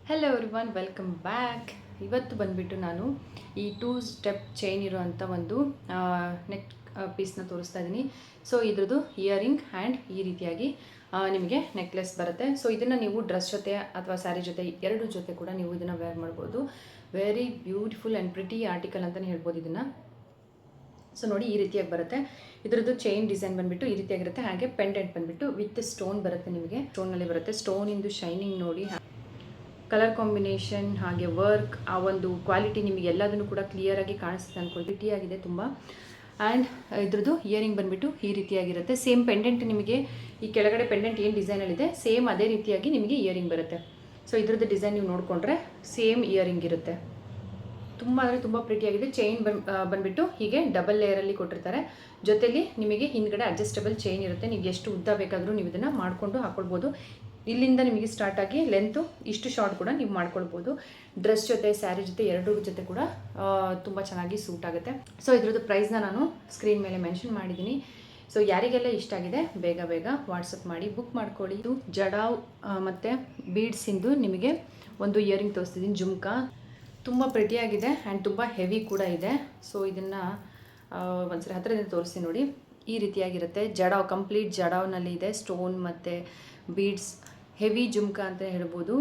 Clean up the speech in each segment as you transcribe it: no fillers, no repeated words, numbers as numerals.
Hello everyone, welcome back. ಇವತ್ತು ಬಂದುಬಿಟ್ಟು ನಾನು ಈ 2 ಸ್ಟೆಪ್ ಚೈನ್ ಇರೋವಂಥ ಒಂದು ನೆಕ್ ಪೀಸ್ನ ತೋರಿಸ್ತಾ ಇದ್ದೀನಿ. ಸೊ ಇದ್ರದ್ದು ಇಯರಿಂಗ್ ಆ್ಯಂಡ್ ಈ ರೀತಿಯಾಗಿ ನಿಮಗೆ ನೆಕ್ಲೆಸ್ ಬರುತ್ತೆ. ಸೊ ಇದನ್ನು ನೀವು ಡ್ರೆಸ್ ಜೊತೆ ಅಥವಾ ಸ್ಯಾರಿ ಜೊತೆ ಎರಡು ಜೊತೆ ಕೂಡ ನೀವು ಇದನ್ನು ವೇರ್ ಮಾಡ್ಬೋದು. Very beautiful and pretty article ಅಂತಲೇ ಹೇಳ್ಬೋದು ಇದನ್ನು. ಸೊ ನೋಡಿ, ಈ ರೀತಿಯಾಗಿ ಬರುತ್ತೆ. ಇದರದ್ದು ಚೈನ್ ಡಿಸೈನ್ ಬಂದುಬಿಟ್ಟು ಈ ರೀತಿಯಾಗಿರುತ್ತೆ. ಹಾಗೆ ಪೆಂಡೆಂಟ್ ಬಂದುಬಿಟ್ಟು ವಿತ್ ಸ್ಟೋನ್ ಬರುತ್ತೆ. ನಿಮಗೆ ಸ್ಟೋನಲ್ಲಿ ಬರುತ್ತೆ. ಸ್ಟೋನಿಂದು ಶೈನಿಂಗ್ ನೋಡಿ, ಕಲರ್ ಕಾಂಬಿನೇಷನ್ ಹಾಗೆ ವರ್ಕ್, ಆ ಒಂದು ಕ್ವಾಲಿಟಿ ನಿಮಗೆ ಎಲ್ಲದನ್ನು ಕೂಡ ಕ್ಲಿಯರಾಗಿ ಕಾಣಿಸುತ್ತೆ ಅನ್ಕೊಳ್ಬಿಟ್ಟು ಆಗಿದೆ ತುಂಬ. ಆ್ಯಂಡ್ ಇದ್ರದ್ದು ಇಯರಿಂಗ್ ಬಂದುಬಿಟ್ಟು ಈ ರೀತಿಯಾಗಿರುತ್ತೆ. ಸೇಮ್ ಪೆಂಡೆಂಟ್ ನಿಮಗೆ ಈ ಕೆಳಗಡೆ ಪೆಂಡೆಂಟ್ ಏನು ಡಿಸೈನಲ್ಲಿದೆ ಸೇಮ್ ಅದೇ ರೀತಿಯಾಗಿ ನಿಮಗೆ ಇಯರಿಂಗ್ ಬರುತ್ತೆ. ಸೊ ಇದ್ರದ್ದು ಡಿಸೈನ್ ನೀವು ನೋಡಿಕೊಂಡ್ರೆ ಸೇಮ್ ಇಯರಿಂಗ್ ಇರುತ್ತೆ. ತುಂಬ ಅಂದರೆ ತುಂಬ ಪ್ರಿಟಿಯಾಗಿದೆ. ಚೈನ್ ಬಂದುಬಿಟ್ಟು ಹೀಗೆ ಡಬಲ್ ಲೇಯರಲ್ಲಿ ಕೊಟ್ಟಿರ್ತಾರೆ. ಜೊತೆಲಿ ನಿಮಗೆ ಹಿಂದ್ಗಡೆ ಅಡ್ಜಸ್ಟಬಲ್ ಚೈನ್ ಇರುತ್ತೆ. ನೀವು ಎಷ್ಟು ಉದ್ದ ಬೇಕಾದರೂ ನೀವು ಇದನ್ನು ಮಾಡಿಕೊಂಡು ಹಾಕ್ಕೊಳ್ಬೋದು. ಇಲ್ಲಿಂದ ನಿಮಗೆ ಸ್ಟಾರ್ಟ್ ಆಗಿ ಲೆಂತು ಇಷ್ಟು ಶಾರ್ಟ್ ಕೂಡ ನೀವು ಮಾಡ್ಕೊಳ್ಬೋದು. ಡ್ರೆಸ್ ಜೊತೆ ಸ್ಯಾರಿ ಜೊತೆ ಎರಡೂ ಜೊತೆ ಕೂಡ ತುಂಬ ಚೆನ್ನಾಗಿ ಸೂಟ್ ಆಗುತ್ತೆ. ಸೊ ಇದ್ರದ್ದು ಪ್ರೈಸ್ನ ನಾನು ಸ್ಕ್ರೀನ್ ಮೇಲೆ ಮೆನ್ಷನ್ ಮಾಡಿದ್ದೀನಿ. ಸೊ ಯಾರಿಗೆಲ್ಲ ಇಷ್ಟ ಆಗಿದೆ ಬೇಗ ಬೇಗ ವಾಟ್ಸಪ್ ಮಾಡಿ ಬುಕ್ ಮಾಡ್ಕೊಳ್ಳಿ. ಇದು ಜಡಾವ್ ಮತ್ತು ಬೀಡ್ಸಿಂದು ನಿಮಗೆ ಒಂದು ಇಯರಿಂಗ್ ತೋರಿಸ್ತಿದ್ದೀನಿ, ಜುಮ್ಕಾ. ತುಂಬ ಪ್ರಿಟಿಯಾಗಿದೆ ಆ್ಯಂಡ್ ತುಂಬ ಹೆವಿ ಕೂಡ ಇದೆ. ಸೊ ಇದನ್ನು ಒಂದ್ಸರಿ ಹತ್ತಿರದಿಂದ ತೋರಿಸ್ತೀನಿ ನೋಡಿ. ಈ ರೀತಿಯಾಗಿರುತ್ತೆ. ಜಡಾವ್ ಕಂಪ್ಲೀಟ್ ಜಡಾವ್ನಲ್ಲಿ ಇದೆ. ಸ್ಟೋನ್ ಮತ್ತು ಬೀಡ್ಸ್, ಹೆವಿ ಜುಮ್ಕಾ ಅಂತ ಹೇಳ್ಬೋದು.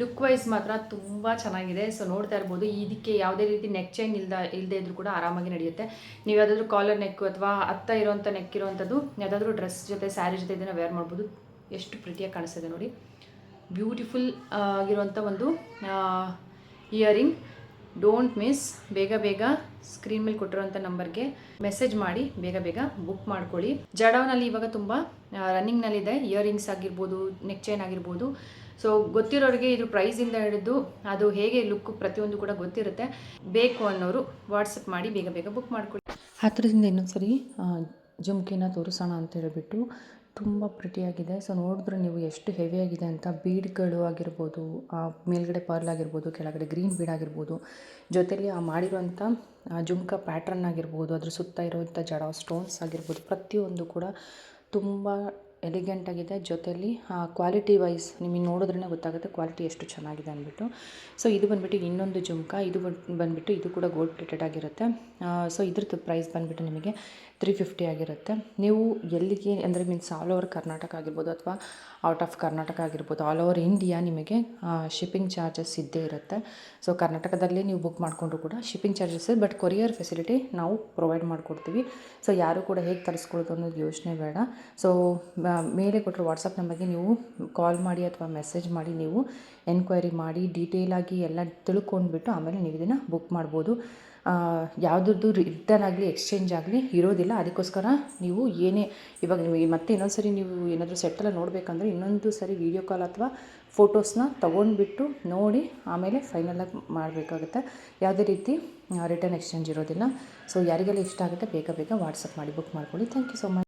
ಲುಕ್ ವೈಸ್ ಮಾತ್ರ ತುಂಬ ಚೆನ್ನಾಗಿದೆ. ಸೊ ನೋಡ್ತಾ ಇರ್ಬೋದು. ಇದಕ್ಕೆ ಯಾವುದೇ ರೀತಿ ನೆಕ್ ಚೈನ್ ಇಲ್ಲದೆ ಇದ್ರೂ ಕೂಡ ಆರಾಮಾಗಿ ನಡೆಯುತ್ತೆ. ನೀವು ಯಾವುದಾದ್ರೂ ಕಾಲರ್ ನೆಕ್ಕು ಅಥವಾ ಹತ್ತ ಇರೋವಂಥ ನೆಕ್ ಇರೋವಂಥದ್ದು ಯಾವುದಾದ್ರೂ ಡ್ರೆಸ್ ಜೊತೆ ಸ್ಯಾರಿ ಜೊತೆ ಇದನ್ನು ವೇರ್ ಮಾಡ್ಬೋದು. ಎಷ್ಟು ಪ್ರಿಟಿಯಾಗಿ ಕಾಣಿಸ್ತಿದೆ ನೋಡಿ. ಬ್ಯೂಟಿಫುಲ್ ಆಗಿರುವಂಥ ಒಂದು ಇಯರಿಂಗ್. Don't miss. ಬೇಗ ಬೇಗ ಸ್ಕ್ರೀನ್ ಮೇಲೆ ಕೊಟ್ಟಿರೋಂಥ ನಂಬರ್ಗೆ ಮೆಸೇಜ್ ಮಾಡಿ ಬೇಗ ಬೇಗ ಬುಕ್ ಮಾಡ್ಕೊಳ್ಳಿ. ಜಡಾವ್ನಲ್ಲಿ ಇವಾಗ ತುಂಬ ರನ್ನಿಂಗ್ನಲ್ಲಿದೆ. ಇಯರಿಂಗ್ಸ್ ಆಗಿರ್ಬೋದು, ನೆಕ್ ಚೈನ್ ಆಗಿರ್ಬೋದು. ಸೊ ಗೊತ್ತಿರೋರಿಗೆ ಇದ್ರ ಪ್ರೈಸಿಂದ ಹಿಡಿದು ಅದು ಹೇಗೆ ಲುಕ್ ಪ್ರತಿಯೊಂದು ಕೂಡ ಗೊತ್ತಿರುತ್ತೆ. ಬೇಕು ಅನ್ನೋರು ವಾಟ್ಸಪ್ ಮಾಡಿ ಬೇಗ ಬೇಗ ಬುಕ್ ಮಾಡ್ಕೊಳ್ಳಿ. ಹತ್ತಿರದಿಂದ ಇನ್ನೊಂದ್ಸರಿ ಜುಮ್ಕಿನ ತೋರಿಸೋಣ ಅಂತ ಹೇಳಿಬಿಟ್ಟು ತುಂಬ ಪ್ರಿಟಿಯಾಗಿದೆ. ಸೊ ನೋಡಿದ್ರೆ ನೀವು ಎಷ್ಟು ಹೆವಿಯಾಗಿದೆ ಅಂತ. ಬೀಡ್ಗಳು ಆಗಿರ್ಬೋದು, ಮೇಲ್ಗಡೆ ಪರ್ಲ್ ಆಗಿರ್ಬೋದು, ಕೆಳಗಡೆ ಗ್ರೀನ್ ಬೀಡ್ ಆಗಿರ್ಬೋದು, ಜೊತೆಲಿ ಮಾಡಿರುವಂಥ ಜುಮ್ಕಾ ಪ್ಯಾಟ್ರನ್ ಆಗಿರ್ಬೋದು, ಅದ್ರ ಸುತ್ತ ಇರುವಂಥ ಜಡಾವ್ ಸ್ಟೋನ್ಸ್ ಆಗಿರ್ಬೋದು, ಪ್ರತಿಯೊಂದು ಕೂಡ ತುಂಬ ಎಲಿಗೆಂಟ್ ಆಗಿದೆ. ಜೊತೆಲಿ ಕ್ವಾಲಿಟಿ ವೈಸ್ ನಿಮಗೆ ನೋಡಿದ್ರೇ ಗೊತ್ತಾಗುತ್ತೆ ಕ್ವಾಲಿಟಿ ಎಷ್ಟು ಚೆನ್ನಾಗಿದೆ ಅಂದ್ಬಿಟ್ಟು. ಸೊ ಇದು ಬಂದುಬಿಟ್ಟು ಇನ್ನೊಂದು ಜುಮ್ಕಾ. ಇದು ಬಂದುಬಿಟ್ಟು ಇದು ಕೂಡ ಗೋಲ್ಡ್ ಪ್ಲೇಟೆಡ್ ಆಗಿರುತ್ತೆ. ಸೊ ಇದ್ರದ್ದು ಪ್ರೈಸ್ ಬಂದುಬಿಟ್ಟು ನಿಮಗೆ 350 ಆಗಿರುತ್ತೆ. ನೀವು ಎಲ್ಲಿಗೆ ಅಂದರೆ ಮೀನ್ಸ್ ಆಲ್ ಓವರ್ ಕರ್ನಾಟಕ ಆಗಿರ್ಬೋದು ಅಥವಾ ಔಟ್ ಆಫ್ ಕರ್ನಾಟಕ ಆಗಿರ್ಬೋದು, ಆಲ್ ಓವರ್ ಇಂಡಿಯಾ ನಿಮಗೆ ಶಿಪ್ಪಿಂಗ್ ಚಾರ್ಜಸ್ ಇದ್ದೇ ಇರುತ್ತೆ. ಸೊ ಕರ್ನಾಟಕದಲ್ಲೇ ನೀವು ಬುಕ್ ಮಾಡಿಕೊಂಡ್ರು ಕೂಡ shipping charges, but courier facility ನಾವು ಪ್ರೊವೈಡ್ ಮಾಡಿಕೊಡ್ತೀವಿ. ಸೊ ಯಾರು ಕೂಡ ಹೇಗೆ ತರಿಸ್ಕೊಳ್ಳೋದು ಅನ್ನೋದು ಯೋಚನೆ ಬೇಡ. ಸೊ ಮೇಲೆ ಕೊಟ್ಟರು ವಾಟ್ಸಪ್ ನಂಬರ್ಗೆ ನೀವು ಕಾಲ್ ಮಾಡಿ ಅಥವಾ ಮೆಸೇಜ್ ಮಾಡಿ ನೀವು ಎನ್ಕ್ವೈರಿ ಮಾಡಿ ಡೀಟೇಲಾಗಿ ಎಲ್ಲ ತಿಳ್ಕೊಂಡ್ಬಿಟ್ಟು ಆಮೇಲೆ ನೀವು ಇದನ್ನು ಬುಕ್ ಮಾಡ್ಬೋದು. ಯಾವುದ್ರದ್ದು ರಿಟರ್ನ್ ಆಗಲಿ ಎಕ್ಸ್ಚೇಂಜ್ ಆಗಲಿ ಇರೋದಿಲ್ಲ. ಅದಕ್ಕೋಸ್ಕರ ನೀವು ಏನೇ ಇವಾಗ ನೀವು ಮತ್ತೆ ಇನ್ನೊಂದು ಸರಿ ನೀವು ಏನಾದರೂ ಸೆಟ್ಟೆಲ್ಲ ನೋಡಬೇಕಂದ್ರೆ ಇನ್ನೊಂದು ಸರಿ ವೀಡಿಯೋ ಕಾಲ್ ಅಥವಾ ಫೋಟೋಸ್ನ ತೊಗೊಂಡ್ಬಿಟ್ಟು ನೋಡಿ ಆಮೇಲೆ ಫೈನಲಾಗಿ ಮಾಡಬೇಕಾಗುತ್ತೆ. ಯಾವುದೇ ರೀತಿ ರಿಟರ್ನ್ ಎಕ್ಸ್ಚೇಂಜ್ ಇರೋದಿಲ್ಲ. ಸೊ ಯಾರಿಗೆಲ್ಲ ಇಷ್ಟ ಆಗುತ್ತೆ ಬೇಗ ಬೇಗ ವಾಟ್ಸಪ್ ಮಾಡಿ ಬುಕ್ ಮಾಡ್ಕೊಳ್ಳಿ. Thank you so much.